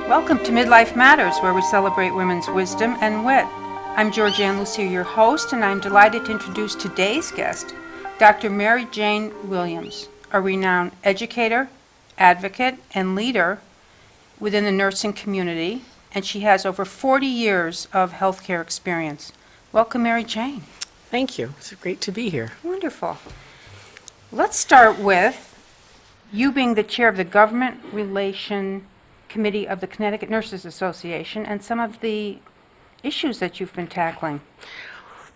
Welcome to MidLIFE Matters, where we celebrate women's wisdom and wit. I'm Georgian Lussier, your host, and I'm delighted to introduce today's guest, Dr. Mary Jane Williams, a renowned educator, advocate, and leader within the nursing community, and she has over 40 years of healthcare experience. Welcome, Mary Jane. Thank you. It's great to be here. Wonderful. Let's start with you being the chair of the Government Relation Committee of the Connecticut Nurses Association and some of the issues that you've been tackling.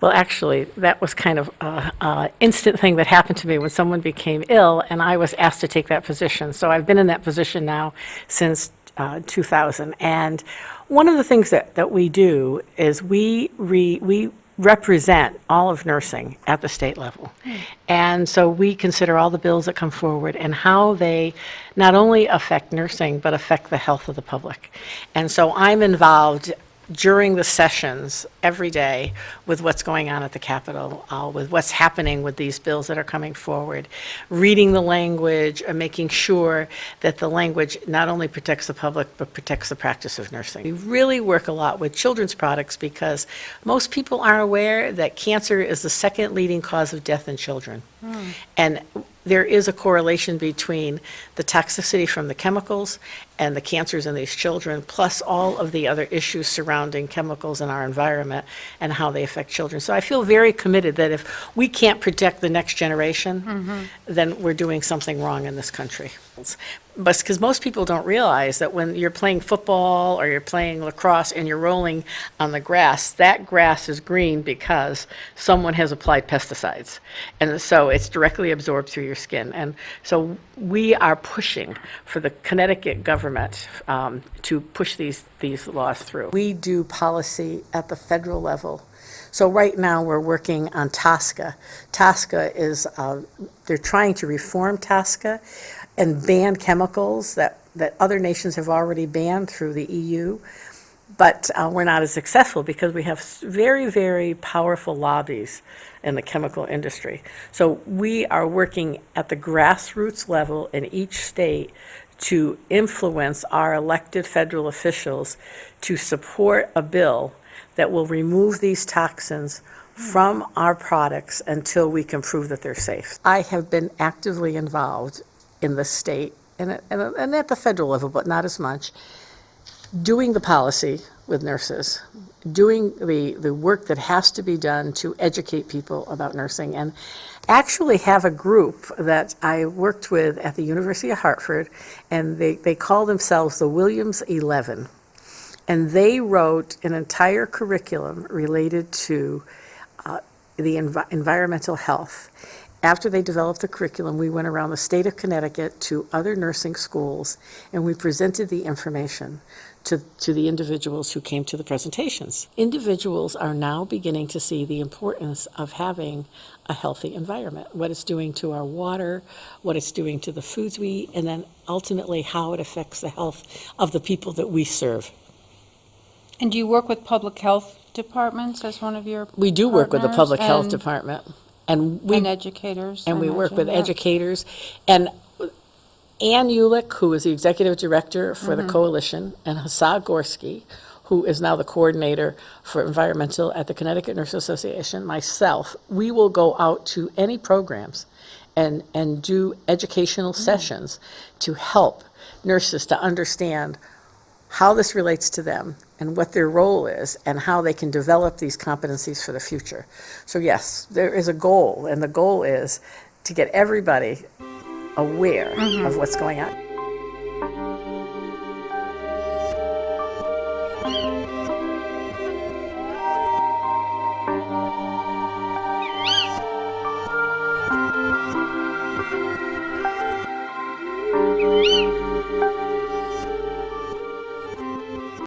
Well, actually, that was kind of an instant thing that happened to me when someone became ill, and I was asked to take that position. So I've been in that position now since 2000. And one of the things that we do is we represent all of nursing at the state level. And so we consider all the bills that come forward and how they not only affect nursing, but affect the health of the public. And so I'm involved during the sessions every day with what's going on at the Capitol, with what's happening with these bills that are coming forward, reading the language and making sure that the language not only protects the public, but protects the practice of nursing. We really work a lot with children's products because most people aren't aware that cancer is the second leading cause of death in children. And there is a correlation between the toxicity from the chemicals and the cancers in these children, plus all of the other issues surrounding chemicals in our environment and how they affect children. So I feel very committed that if we can't protect the next generation, then we're doing something wrong in this country. But because most people don't realize that when you're playing football or you're playing lacrosse and you're rolling on the grass, that grass is green because someone has applied pesticides. And so it's directly absorbed through your skin. And so we are pushing for the Connecticut government to push these laws through. We do policy at the federal level. So right now we're working on TSCA. TSCA is, they're trying to reform TSCA and ban chemicals that other nations have already banned through the EU. But we're not as successful because we have very, very powerful lobbies in the chemical industry. So we are working at the grassroots level in each state to influence our elected federal officials to support a bill that will remove these toxins from our products until we can prove that they're safe. I have been actively involved in the state and at the federal level, but not as much, doing the policy with nurses, doing the work that has to be done to educate people about nursing, and actually have a group that I worked with at the University of Hartford, and they call themselves the Williams 11. And they wrote an entire curriculum related to the environmental health. After they developed the curriculum, we went around the state of Connecticut to other nursing schools, and we presented the information to the individuals who came to the presentations. Individuals are now beginning to see the importance of having a healthy environment, what it's doing to our water, what it's doing to the foods we eat, and then ultimately how it affects the health of the people that we serve. And do you work with public health departments as one of your We do work with the partners? public health department. And educators. And I we work with imagine, yeah. educators. And Ann Ulick, who is the executive director for the coalition, and Hassan Gorski, who is now the coordinator for environmental at the Connecticut Nurses Association, myself, we will go out to any programs and do educational sessions to help nurses to understand how this relates to them and what their role is and how they can develop these competencies for the future. So yes, there is a goal, and the goal is to get everybody aware of what's going on.